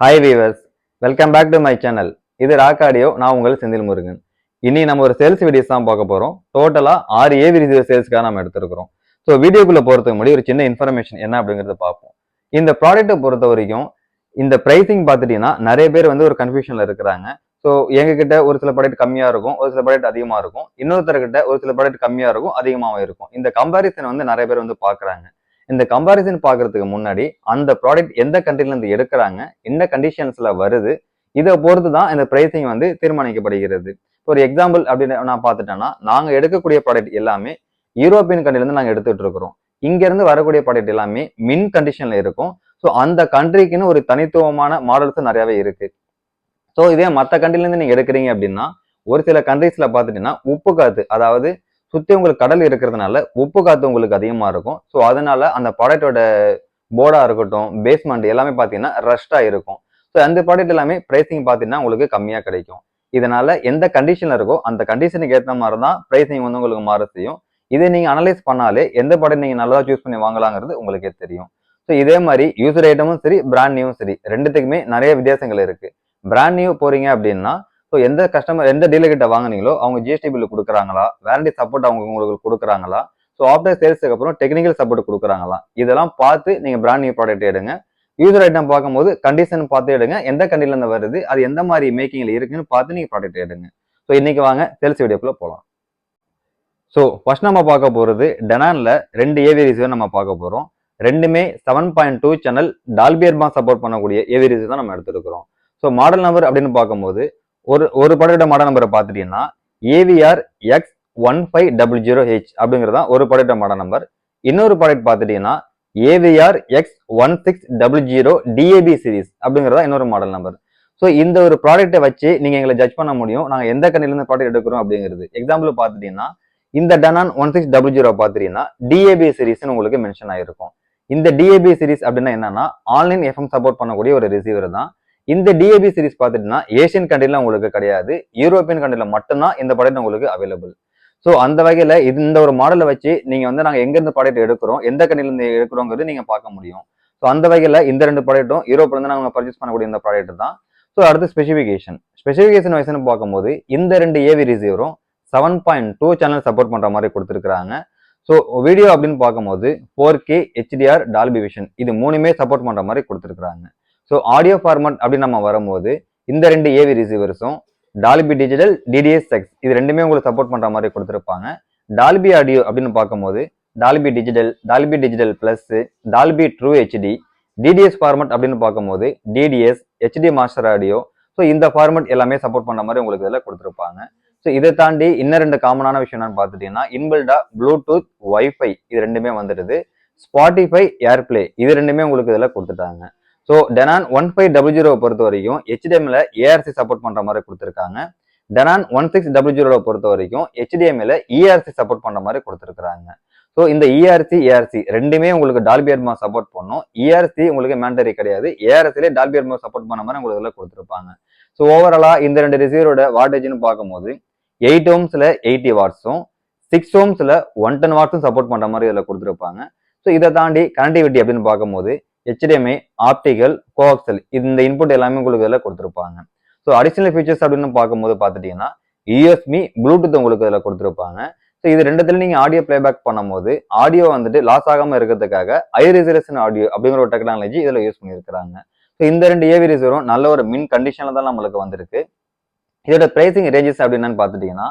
Hi viewers, welcome back to my channel. இது rock audio. நான் உங்கள் செந்தில் முருகன். இனி நம்ம ஒரு சேல்ஸ் வீடியோஸ் தான் பார்க்க போறோம். டோட்டலா 6 ஏவி சேல்ஸ்க்காக நம்ம எடுத்திருக்கிறோம். ஸோ வீடியோக்குள்ள போறதுக்கு முன்னாடி ஒரு சின்ன இன்ஃபர்மேஷன் என்ன அப்படிங்கறத பார்ப்போம். இந்த ப்ராடக்ட்டை பொறுத்த வரைக்கும் இந்த பிரைசிங் பார்த்துட்டீங்கன்னா நிறைய பேர் ஒரு கன்ஃபியூஷன்ல இருக்கிறாங்க. ஸோ எங்ககிட்ட ஒரு சில ப்ராடக்ட் கம்மியா இருக்கும், ஒரு சில ப்ராடக்ட் அதிகமா இருக்கும், இன்னொருத்தர்கிட்ட ஒரு சில ப்ராடக்ட் கம்மியா இருக்கும், அதிகமாகவும் இருக்கும். இந்த கம்பாரிசன் நிறைய பேர் பாக்குறாங்க. இந்த கம்பாரிசன் பாக்குறதுக்கு முன்னாடி அந்த ப்ராடக்ட் எந்த கண்ட்ரில இருந்து எடுக்கிறாங்க, என்ன கண்டிஷன்ஸ்ல வருது, இதை பொறுத்து தான் இந்த பிரைசிங் தீர்மானிக்கப்படுகிறது. ஒரு எக்ஸாம்பிள் அப்படின்னு நான் பார்த்துட்டேன்னா, நாங்க எடுக்கக்கூடிய ப்ராடக்ட் எல்லாமே யூரோப்பியன் கண்ட்ரில இருந்து நாங்க எடுத்துட்டு இருக்கிறோம். இங்க இருந்து வரக்கூடிய ப்ராடக்ட் எல்லாமே மின் கண்டிஷன்ல இருக்கும். ஸோ அந்த கண்ட்ரிக்குன்னு ஒரு தனித்துவமான மாடல்ஸ் நிறையவே இருக்கு. ஸோ இதே மற்ற கண்ட்ரில இருந்து நீங்க எடுக்கிறீங்க அப்படின்னா, ஒரு சில கண்ட்ரிஸ்ல பார்த்துட்டீங்கன்னா உப்பு காத்து, அதாவது சுத்தி உங்களுக்கு கடல் இருக்கிறதுனால உப்பு காத்து உங்களுக்கு அதிகமா இருக்கும். ஸோ அதனால அந்த ப்ராடக்டோட போர்டா இருக்கட்டும், பேஸ்மெண்ட் எல்லாமே பார்த்தீங்கன்னா ரஷ்டா இருக்கும். ஸோ அந்த ப்ராடக்ட் எல்லாமே பிரைசிங் பார்த்தீங்கன்னா உங்களுக்கு கம்மியா கிடைக்கும். இதனால எந்த கண்டிஷன்ல இருக்கோ அந்த கண்டிஷனுக்கு ஏற்ற மாதிரி தான் பிரைசிங் உங்களுக்கு மாற செய்யும். இதை நீங்க அனலைஸ் பண்ணாலே எந்த ப்ராடக்ட் நீங்க நல்லதா சூஸ் பண்ணி வாங்கலாங்கிறது உங்களுக்கே தெரியும். ஸோ இதே மாதிரி யூசர் ஐட்டமும் சரி, பிராண்ட் நியூவும் சரி, ரெண்டுத்துக்குமே நிறைய வித்தியாசங்கள் இருக்கு. பிராண்ட் நியூ போறீங்க அப்படின்னா, ஸோ எந்த கஸ்டமர் எந்த டீலர் கிட்ட வாங்கினீங்களோ அவங்க ஜிஎஸ்டி பில் கொடுக்குறாங்களா, வாரண்டி சப்போர்ட் அவங்க உங்களுக்கு கொடுக்குறாங்களா, ஸோ ஆஃப்டர் சேல்ஸுக்கு அப்புறம் டெக்னிக்கல் சப்போர்ட் கொடுக்குறாங்களா, இதெல்லாம் பார்த்து நீங்க பிராண்ட் நியூ ப்ராடக்ட் எடுங்க. யூசர் ஐட்டம் பார்க்கும்போது கண்டிஷன் பார்த்து எடுங்க, எந்த கண்டில இருந்து வருது, அது எந்த மாதிரி மேக்கிங்ல இருக்குன்னு பார்த்து நீங்க ப்ராடக்ட் எடுங்க. ஸோ இன்னைக்கு வாங்க சேல்ஸ் வீடியோக்குள்ள போகலாம். ஸோ ஃபர்ஸ்ட் நம்ம பார்க்க போறது டெனான்ல 2 ஏவி ரிசீவர் நம்ம பார்க்க போறோம். ரெண்டுமே 7.2 சேனல் டால்பி அட்மாஸ் சப்போர்ட் பண்ணக்கூடிய ஏவி ரிசீவர் தான் நம்ம எடுத்துருக்கிறோம். ஸோ மாடல் நம்பர் அப்படின்னு பார்க்கும்போது ஒரு ப்ராடக்ட் மாடல் நம்பரை பார்த்துட்டீங்கன்னா ஏவிஆர் X1500H அப்படிங்கிறதா ஒரு ப்ராடக்ட் மாடல் நம்பர். இன்னொரு ப்ராடக்ட் பார்த்துட்டீங்கன்னா ஏவிஆர் X1600 DAB சீரிஸ் அப்படிங்கிறதா இன்னொரு மாடல் நம்பர். ஸோ இந்த ஒரு ப்ராடக்ட்டை வச்சு நீங்க எங்களை ஜட்ஜ் பண்ண முடியும் நாங்கள் எந்த கண்ட்ரில இருந்து ப்ராடக்ட் எடுக்கிறோம் அப்படிங்கிறது. எக்ஸாம்பிள் பார்த்துட்டீங்கன்னா இந்த டெனான் 1600 பார்த்துட்டீங்கன்னா DAB சீரிஸ்னு உங்களுக்கு மென்ஷன் ஆயிருக்கும். இந்த DAB சீரிஸ் அப்படின்னா என்னன்னா ஆன்லைன் எஃப்எம் சப்போர்ட் பண்ணக்கூடிய ஒரு ரிசீவர் தான். இந்த DAB சீரிஸ் பார்த்துட்டீங்கன்னா ஏசியன் கண்ட்ரில உங்களுக்கு கிடையாது, யூரோப்பியன் கண்ட்ரில மட்டும்தான் இந்த ப்ராடக்ட் உங்களுக்கு அவைலபிள். ஸோ அந்த வகையில இந்த ஒரு மாடலை வச்சு நீங்க நாங்க எங்க இருந்து ப்ராடக்ட் எடுக்கிறோம், எந்த கண்ட்ரில இருந்து எடுக்கிறோங்கிறது நீங்க பார்க்க முடியும். ஸோ அந்த வகையில இந்த 2 ப்ராடக்ட்டும் யூரோப்ல இருந்து நாங்க பர்ச்சேஸ் பண்ணக்கூடிய இந்த ப்ராடக்ட் தான். ஸோ அடுத்து ஸ்பெசிஃபிகேஷன் வைஸ்னு பார்க்கும்போது இந்த 2 ஏவி ரிசீவரும் 7.2 சேனல் சப்போர்ட் பண்ற மாதிரி கொடுத்துருக்காங்க. ஸோ வீடியோ அப்படின்னு பார்க்கும்போது 4K HDR டால்பி விஷன் இது மூணுமே சப்போர்ட் பண்ற மாதிரி கொடுத்துருக்காங்க. ஸோ ஆடியோ ஃபார்மட் அப்படின்னு நம்ம வரும்போது இந்த 2 ஏவி ரிசீவர்ஸும் டால்பி டிஜிட்டல் DDSX இது ரெண்டுமே உங்களுக்கு சப்போர்ட் பண்ற மாதிரி கொடுத்துருப்பாங்க. டால்பி ஆடியோ அப்படின்னு பார்க்கும்போது Dolby digital plus, Dolby true HD, DDS format அப்படின்னு பார்க்கும்போது DDS, HD master audio. So இந்த ஃபார்மட் எல்லாமே சப்போர்ட் பண்ற மாதிரி உங்களுக்கு இதில் கொடுத்துருப்பாங்க. ஸோ இதை தாண்டி இன்னும் 2 காமனான விஷயம் என்னன்னு பார்த்துட்டீங்கன்னா இன்பில்டா ப்ளூடூத், வைஃபை இது ரெண்டுமே வந்துடுது. ஸ்பாட்டிஃபை, ஏர்பிளே இது ரெண்டுமே உங்களுக்கு இதில் கொடுத்துட்டாங்க. ஸோ டெனான் 1500 பொறுத்த வரைக்கும் HDMI ARC சப்போர்ட் பண்ற மாதிரி கொடுத்துருக்காங்க. டெனான் 1600 பொறுத்த வரைக்கும் HDMI ERC சப்போர்ட் பண்ற மாதிரி கொடுத்துருக்காங்க. ஸோ இந்த ERC ரெண்டுமே உங்களுக்கு டால்பி அட்மாஸ் சப்போர்ட் பண்ணும். ERC உங்களுக்கு மேண்டரி கிடையாது, ARCல டால்பி அட்மாஸ் சப்போர்ட் பண்ண மாதிரி உங்களுக்கு இதில் கொடுத்துருப்பாங்க. ஸோ ஓவராலா இந்த 2 ரிசீவரோட வாட்டேஜ்னு பார்க்கும்போது 8 ohmsல 80 வாட்ஸும் 6 ohmsல 110 வாட்ஸும் சப்போர்ட் பண்ற மாதிரி இதில் கொடுத்துருப்பாங்க. ஸோ இதை தாண்டி கனெக்டிவிட்டி அப்படின்னு பார்க்கும்போது HDMI, ஆப்டிகல், கோஆக்சல் இந்த இன்புட் எல்லாமே உங்களுக்கு இதில் கொடுத்துருப்பாங்க. ஸோ அடிஷனல் ஃபீச்சர்ஸ் அப்படின்னு பார்க்கும்போது பார்த்துட்டீங்கன்னா USB, ப்ளூடூத் உங்களுக்கு இதில் கொடுத்துருப்பாங்க. ஸோ இது ரெண்டுத்துல நீங்க ஆடியோ பிளேபேக் பண்ணும்போது ஆடியோ லாஸ் ஆகாம இருக்கிறதுக்காக ஹை ரெசல்யூஷன் ஆடியோ அப்படிங்கிற ஒரு டெக்னாலஜி இதில் யூஸ் பண்ணியிருக்கிறாங்க. ஸோ இந்த 2 ஏவி ரிசீவரும் நல்ல ஒரு மின் கண்டிஷன்ல தான் நம்மளுக்கு வந்திருக்கு. இதோட பிரைசிங் ரேஞ்சஸ் அப்படின்னு பார்த்துட்டீங்கன்னா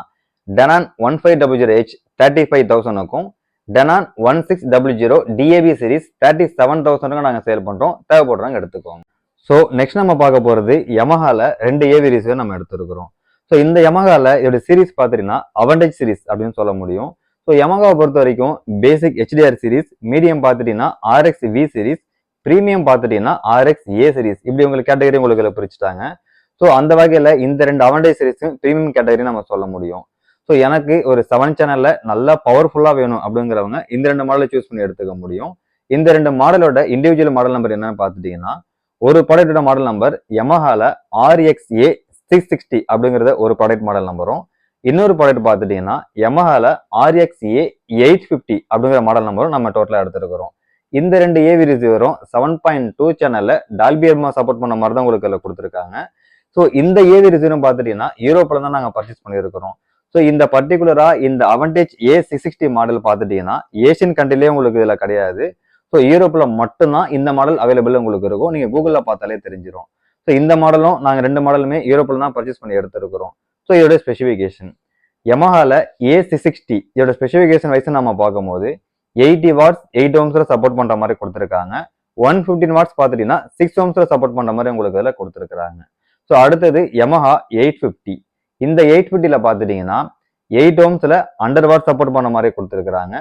டெனான் 1500H 35,000க்கும் டெனான் 1600 DAB சீரிஸ் 37,000க்கும் நாங்கள் சேல் பண்றோம். தேவைப்படுறவங்க எடுத்துக்கோங்க. ஸோ நெக்ஸ்ட் நம்ம பார்க்க போறது யமஹால 2 ஏவி ரிசீவர் நம்ம எடுத்துருக்கிறோம். ஸோ இந்த யமஹால இதோட சீரிஸ் பார்த்துட்டீங்கன்னா அவண்டேஜ் சீரிஸ் அப்படின்னு சொல்ல முடியும். ஸோ யமஹாவை பொறுத்த வரைக்கும் பேசிக் HDR சீரிஸ், மீடியம் பார்த்துட்டீங்கன்னா RXV சீரிஸ், பிரீமியம் பார்த்துட்டீங்கன்னா RXA சீரிஸ், இப்படி உங்களுக்கு கேட்டகரி உங்களுக்கு பிரிச்சுட்டாங்க. ஸோ அந்த வகையில இந்த 2 அவண்டேஜ் சீரிஸும் பிரீமியம் கேட்டகரி நம்ம சொல்ல முடியும். ஸோ எனக்கு ஒரு 7 சேனல்ல நல்லா பவர்ஃபுல்லா வேணும் அப்படிங்கிறவங்க இந்த 2 மாடலை சூஸ் பண்ணி எடுத்துக்க முடியும். இந்த 2 மாடலோட இண்டிவிஜுவல் மாடல் நம்பர் என்னன்னு பார்த்துட்டீங்கன்னா ஒரு ப்ராடக்டோட மாடல் நம்பர் யமஹால RXA 660 அப்படிங்கிறத ஒரு ப்ராடக்ட் மாடல் நம்பரும், இன்னொரு ப்ராடக்ட் பார்த்துட்டீங்கன்னா யமஹால RXA 850 அப்படிங்கிற மாடல் நம்பரும் நம்ம டோட்டலா எடுத்துருக்கிறோம். இந்த ரெண்டு ஏவி ரிசீவரும் 7.2 சேனல்ல டால்பி அட்மாஸ் சப்போர்ட் பண்ண மாதிரி தான் உங்களுக்கு அதில் கொடுத்துருக்காங்க. ஸோ இந்த ஏவி ரிசீவரும் பார்த்துட்டீங்கன்னா யூரோப்பில் தான் நாங்கள் பர்ச்சேஸ் பண்ணியிருக்கிறோம். ஸோ இந்த பர்டிகுலரா இந்த அவன்டேஜ் A660 மாடல் பார்த்துட்டீங்கன்னா ஏஷியன் கண்ட்ரிலேயே உங்களுக்கு இதில் கிடையாது. ஸோ யூரோப்பில் மட்டும்தான் இந்த மாடல் அவைலபிள் உங்களுக்கு இருக்கும். நீங்கள் கூகுளில் பார்த்தாலே தெரிஞ்சிடும். ஸோ இந்த மாடலும் நாங்கள் ரெண்டு மாடலுமே யூரோப்பில் தான் பர்ச்சேஸ் பண்ணி எடுத்துருக்கிறோம். ஸோ இதோட ஸ்பெசிஃபிகேஷன் யமஹால A660 இதோட ஸ்பெசிஃபிகேஷன் வைஸ் நம்ம பார்க்கும்போது 80 வாட்ஸ் 8 ohmsல சப்போர்ட் பண்ற மாதிரி கொடுத்துருக்காங்க. 115 வாட்ஸ் பார்த்துட்டீங்கன்னா 6 ohmsல சப்போர்ட் பண்ற மாதிரி உங்களுக்கு இதில் கொடுத்துருக்காங்க. ஸோ அடுத்தது யமஹா 850. இந்த 850ல பார்த்துட்டீங்கன்னா 8 ohmsல 100 வாட்ஸ் சப்போர்ட் பண்ண மாதிரி கொடுத்துருக்காங்க.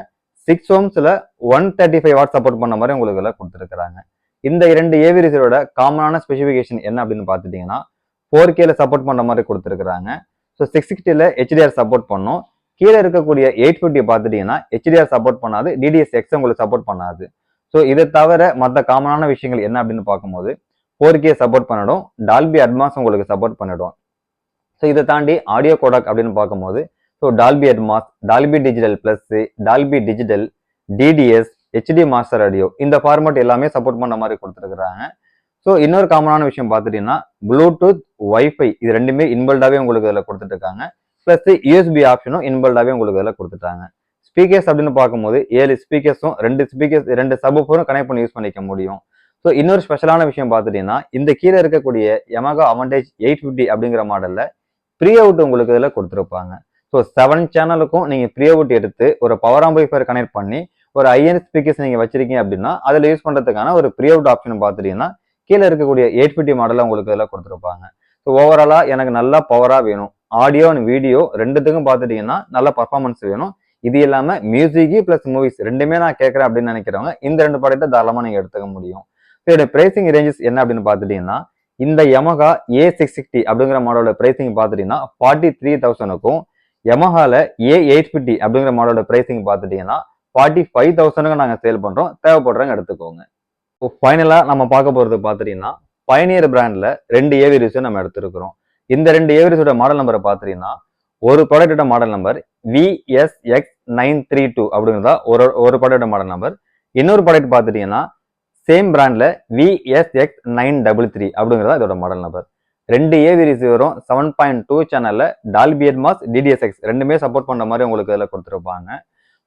6 ohmsல 135 வாட்ஸ் சப்போர்ட் பண்ண மாதிரி உங்களுக்கு இதில் கொடுத்துருக்காங்க. இந்த இரண்டு ஏவி ரிசீவரோட காமனான ஸ்பெசிஃபிகேஷன் என்ன அப்படின்னு பார்த்துட்டீங்கன்னா 4Kல சப்போர்ட் பண்ற மாதிரி கொடுத்துருக்காங்க. ஸோ 660ல HDR சப்போர்ட் பண்ணும். கீழே இருக்கக்கூடிய 850 பார்த்துட்டீங்கன்னா HDR சப்போர்ட் பண்ணாது, DDSX உங்களுக்கு சப்போர்ட் பண்ணாது. ஸோ இதை தவிர மற்ற காமனான விஷயங்கள் என்ன அப்படின்னு பார்க்கும்போது 4K சப்போர்ட் பண்ணிடும், டால்பி அட்மாஸ் உங்களுக்கு சப்போர்ட் பண்ணிடும். ஸோ இதை தாண்டி ஆடியோ கோடாக் அப்படின்னு பார்க்கும்போது so Dolby Atmos, Dolby digital plus, Dolby digital, DDS, HD master audio இந்த ஃபார்மேட் எல்லாமே சப்போர்ட் பண்ண மாதிரி கொடுத்துருக்காங்க. ஸோ இன்னொரு காமனான விஷயம் பார்த்துட்டீங்கன்னா ப்ளூடூத், வைஃபை இது ரெண்டுமே இன்பில்டாவே உங்களுக்கு இதில் கொடுத்துட்டு இருக்காங்க. பிளஸ் USB ஆப்ஷனும் இன்பில்டாவே உங்களுக்கு இதில் கொடுத்துட்டாங்க. ஸ்பீக்கர்ஸ் அப்படின்னு பார்க்கும்போது 7 ஸ்பீக்கர்ஸும் 2 சப்வூஃபரும் கனெக்ட் பண்ணி யூஸ் பண்ணிக்க முடியும். ஸோ இன்னொரு ஸ்பெஷலான விஷயம் பார்த்துட்டீங்கன்னா இந்த கீழே இருக்கக்கூடிய யமஹா அவன்டேஜ் 850 அப்படிங்கிற மாடல்ல ப்ரீ அவுட் உங்களுக்கு இதில் கொடுத்துருப்பாங்க. ஸோ 7 சேனலுக்கும் நீங்கள் ப்ரீ அவுட் எடுத்து ஒரு பவர் ஆம்பிளிஃபையர் கனெக்ட் பண்ணி ஒரு IN ஸ்பீக்கர்ஸ் நீங்கள் வச்சிருக்கீங்க அப்படின்னா அதில் யூஸ் பண்ணுறதுக்கான ஒரு ப்ரீ அவுட் ஆப்ஷன் பார்த்துட்டீங்கன்னா கீழே இருக்கக்கூடிய 850 மாடலில் உங்களுக்கு இதில் கொடுத்துருப்பாங்க. ஸோ ஓவராலாக எனக்கு நல்லா பவராக வேணும், ஆடியோ அண்ட் வீடியோ ரெண்டுத்துக்கும் பார்த்துட்டீங்கன்னா நல்ல பர்ஃபார்மன்ஸ் வேணும், இது இல்லாமல் மியூசிக் பிளஸ் மூவிஸ் ரெண்டுமே நான் கேட்குறேன் அப்படின்னு நினைக்கிறவங்க இந்த ரெண்டு ப்ராடக்ட்டை தாராளமாக நீங்கள் எடுத்துக்க முடியும். ஸோ இதோட பிரைசிங் ரேஞ்சஸ் என்ன அப்படின்னு பார்த்துட்டீங்கன்னா இந்த யமஹா A660 அப்படிங்கிற மாடலோட பிரைசிங் பார்த்துட்டீங்கன்னா 43,000க்கும் யமஹால A850 அப்படிங்கிற மாடலோட பிரைசிங் பார்த்துட்டீங்கன்னா 45,000க்கு நாங்கள் சேல் பண்ணுறோம். தேவைப்படுறவங்க எடுத்துக்கோங்க. இப்போ ஃபைனலாக நம்ம பார்க்க போகிறது பார்த்துட்டீங்கன்னா பயனியர் பிராண்டில் 2 ஏவி ரிசீவ் நம்ம எடுத்துருக்கிறோம். இந்த 2 ஏவி ரிசீவோட மாடல் நம்பரை பார்த்துட்டீங்கன்னா ஒரு ப்ராடக்டோட மாடல் நம்பர் VSX932 அப்படிங்கிறதா ஒரு ப்ராடக்டோட மாடல் நம்பர். இன்னொரு ப்ராடக்ட் பார்த்துட்டீங்கன்னா சேம் பிராண்டில் VSX933 அப்படிங்கிறதா இதோட மாடல் நம்பர். 2 ஏவி ரிசீவரும் 7.2 சேனலில் டால்பி அட்மாஸ், DDSX ரெண்டுமே சப்போர்ட் பண்ணுற மாதிரி உங்களுக்கு இதில் கொடுத்துருப்பாங்க.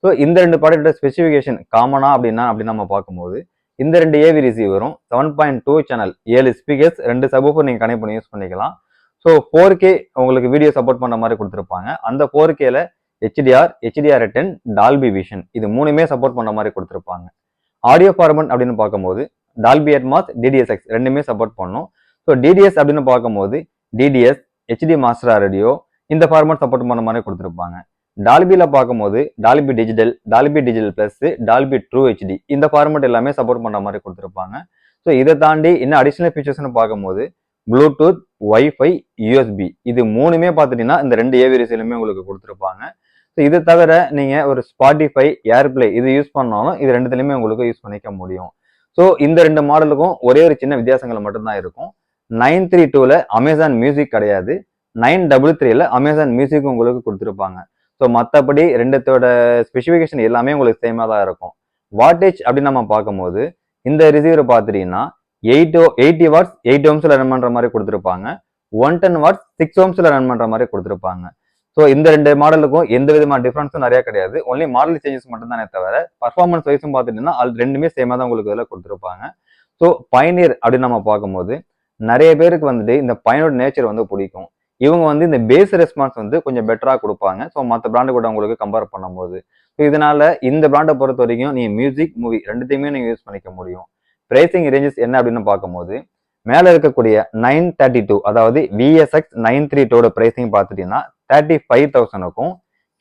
ஸோ இந்த 2 ப்ராடக்டோட ஸ்பெசிஃபிகேஷன் காமனா அப்படின்னு நம்ம பார்க்கும்போது இந்த 2 ஏவி ரிசீவரும் 7.2 சேனல் 7 ஸ்பீக்கர்ஸ் 2 சப்வூஃபர் நீங்கள் கனெக்ட் பண்ணி யூஸ் பண்ணிக்கலாம். ஸோ 4K உங்களுக்கு வீடியோ சப்போர்ட் பண்ண மாதிரி கொடுத்துருப்பாங்க. அந்த 4Kல HDR, HDR10, டால்பி விஷன் இது மூணுமே சப்போர்ட் பண்ண மாதிரி கொடுத்துருப்பாங்க. ஆடியோ ஃபார்மட் அப்படின்னு பார்க்கும்போது டால்பி அட்மாஸ், DDSX ரெண்டுமே சப்போர்ட் பண்ணும். ஸோ DDS அப்படின்னு பார்க்கும்போது DDS, HD மாஸ்டர் ஆடியோ இந்த ஃபார்மட் சப்போர்ட் பண்ண மாதிரி கொடுத்துருப்பாங்க. டால்பியில் பார்க்கும்போது Dolby digital, Dolby digital plus, Dolby true HD இந்த ஃபார்மேட் எல்லாமே சப்போர்ட் பண்ணுற மாதிரி கொடுத்துருப்பாங்க. ஸோ இதை தாண்டி இன்னும் அடிஷனல் ஃபீச்சர்ஸ்னு பார்க்கும்போது ப்ளூடூத், வைஃபை, USB இது மூணுமே பார்த்துட்டீங்கன்னா இந்த 2 ஏவி ரிசீவருமே உங்களுக்கு கொடுத்துருப்பாங்க. ஸோ இது தவிர நீங்கள் ஒரு ஸ்பாட்டிஃபை, ஏர்பிளே இது யூஸ் பண்ணாலும் இது ரெண்டுத்துலையுமே உங்களுக்கு யூஸ் பண்ணிக்க முடியும். ஸோ இந்த 2 மாடலுக்கும் ஒரே ஒரு சின்ன வித்தியாசங்கள் மட்டும்தான் இருக்கும். 932ல அமேசான் மியூசிக் கிடையாது, 933ல அமேசான் மியூசிக் உங்களுக்கு கொடுத்துருப்பாங்க. ஸோ மற்றபடி ரெண்டுத்தோட ஸ்பெசிஃபிகேஷன் எல்லாமே உங்களுக்கு சேமாக தான் இருக்கும். வாட்டேஜ் அப்படின்னு நம்ம பார்க்கும்போது இந்த ரிசீவரை பார்த்துட்டீங்கன்னா 80 வாட்ஸ் 8 ohmsல ரன் பண்ணுற மாதிரி கொடுத்துருப்பாங்க. 110 வாட்ஸ் 6 ohmsல ரன் பண்ணுற மாதிரி கொடுத்துருப்பாங்க. ஸோ இந்த 2 மாடலுக்கும் எந்த விதமான டிஃப்ரென்ஸும் நிறைய கிடையாது. ஒன்லி மாடல் சேஞ்சஸ் மட்டும் தானே தவிர பர்ஃபார்மன்ஸ் வைஸும் பார்த்துட்டீங்கன்னா அது ரெண்டுமே சேமாக தான் உங்களுக்கு இதில் கொடுத்துருப்பாங்க. ஸோ பயனியர் அப்படின்னு நம்ம பார்க்கும்போது நிறைய பேருக்கு வந்துட்டு இந்த பயனோட நேச்சர் வந்து பிடிக்கும். இவங்க வந்து இந்த பேஸ் ரெஸ்பான்ஸ் வந்து கொஞ்சம் பெட்டராக கொடுப்பாங்க. ஸோ மற்ற பிராண்டு கூட உங்களுக்கு கம்பேர் பண்ணும்போது ஸோ இதனால இந்த பிராண்டை பொறுத்த வரைக்கும் நீங்கள் மியூசிக், மூவி ரெண்டுத்தையுமே நீங்கள் யூஸ் பண்ணிக்க முடியும். பிரைசிங் ரேஞ்சஸ் என்ன அப்படின்னு பார்க்கும்போது மேலே இருக்கக்கூடிய 932 அதாவது VSX932 பிரைசிங் பார்த்துட்டீங்கன்னா 35,000க்கும்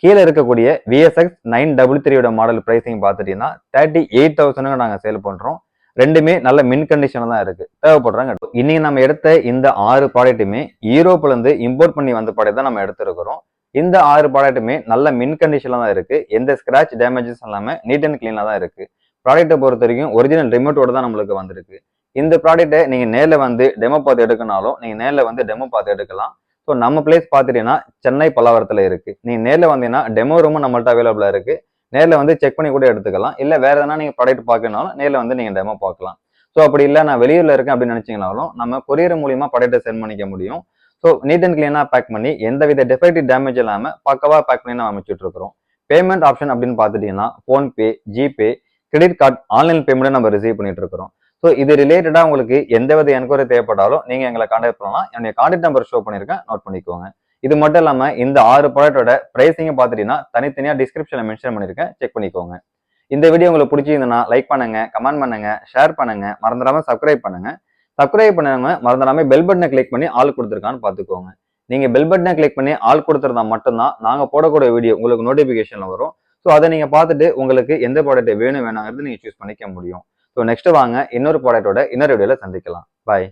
கீழே இருக்கக்கூடிய VSX933 மாடல் பிரைசிங் பார்த்துட்டீங்கன்னா 38,000க்கு நாங்கள் சேல் பண்ணுறோம். ரெண்டுமே நல்ல மின் கண்டிஷன்ல தான் இருக்கு, தேவைப்படுறாங்க. இன்னைக்கு நம்ம எடுத்த இந்த 6 ப்ராடக்ட்டுமே யூரோப்ல இருந்து இம்போர்ட் பண்ணி வந்த ப்ராடக்ட் தான் நம்ம எடுத்துருக்கிறோம். இந்த 6 ப்ராடக்ட்டுமே நல்ல மின் கண்டிஷன்ல தான் இருக்கு, எந்த ஸ்கிராச் டேமேஜஸ் இல்லாம நீட் அண்ட் கிளீனா தான் இருக்கு. ப்ராடக்ட்டை பொறுத்த வரைக்கும் ஒரிஜினல் ரிமோட்டோட தான் நம்மளுக்கு வந்திருக்கு. இந்த ப்ராடக்ட்டை நீங்க நேர்ல வந்து டெமோ பார்த்து எடுக்கனாலும் நீங்க நேர்ல வந்து டெமோ பார்த்து எடுக்கலாம். ஸோ நம்ம பிளேஸ் பார்த்துட்டீங்கன்னா சென்னை பல்லாவரத்துல இருக்கு. நீங்க நேர்ல வந்தீங்கன்னா டெமோ ரூமும் நம்மள்ட்ட அவைலபிளா இருக்கு, நேரில் வந்து செக் பண்ணி கூட எடுத்துக்கலாம். இல்லை வேற எதனா நீங்கள் ப்ராடக்ட் பார்க்கணுனாலும் நேரில் வந்து நீங்கள் டெமோ பார்க்கலாம். ஸோ அப்படி இல்லை நான் வெளியூரில் இருக்கேன் அப்படின்னு நினச்சிங்கனாலும் நம்ம கொரியர் மூலியமா ப்ராடக்ட்டை சென்ட் பண்ணிக்க முடியும். ஸோ நீட் அண்ட் கிளீனாக பேக் பண்ணி எந்தவித டிஃபெக்டிவ் டேமேஜ் இல்லாமல் பக்கவாக பேக் பண்ணி நம்ம அமைச்சிட்டு இருக்கிறோம். பேமெண்ட் ஆப்ஷன் அப்படின்னு பார்த்துட்டீங்கன்னா PhonePe, GPay, credit card, online payment நம்ம ரிசீவ் பண்ணிட்டு இருக்கிறோம். ஸோ இது ரிலேட்டடாக உங்களுக்கு எந்தவித என்கொயரி தேவைப்பட்டாலும் நீங்கள் எங்களை கான்டாக்ட் பண்ணலாம். என்னுடைய கான்டாக்ட் நம்பர் ஷோ பண்ணியிருக்கேன், நோட் பண்ணிக்கோங்க. இது மட்டும் இல்லாமல் இந்த 6 ப்ராடக்டோட ப்ரைஸிங்கை பார்த்துட்டீங்கன்னா தனித்தனியாக டிஸ்கிரிப்ஷனில் மென்ஷன் பண்ணியிருக்கேன், செக் பண்ணிக்கோங்க. இந்த வீடியோ உங்களுக்கு பிடிச்சிருந்ததுன்னா லைக் பண்ணுங்க, கமெண்ட் பண்ணுங்க, ஷேர் பண்ணுங்க, மறந்துடாம சப்ஸ்கிரைப் பண்ணுங்க. சப்ஸ்கிரைப் பண்ணாம மறந்துடாம பெல் பட்டனை கிளிக் பண்ணி ஆல் கொடுத்துருக்கான்னு பார்த்துக்கோங்க. நீங்க பெல் பட்டனை கிளிக் பண்ணி ஆல் கொடுத்துருந்தா மட்டும்தான் நாங்க போடக்கூடிய வீடியோ உங்களுக்கு நோட்டிபிகேஷன்ல வரும். ஸோ அதை நீங்க பார்த்துட்டு உங்களுக்கு எந்த ப்ராடக்ட் வேணும் வேணாங்கிறது நீங்க சூஸ் பண்ணிக்க முடியும். ஸோ நெக்ஸ்ட் வாங்க இன்னொரு ப்ராடக்டோட இன்னொரு வீடியோல சந்திக்கலாம். பாய்.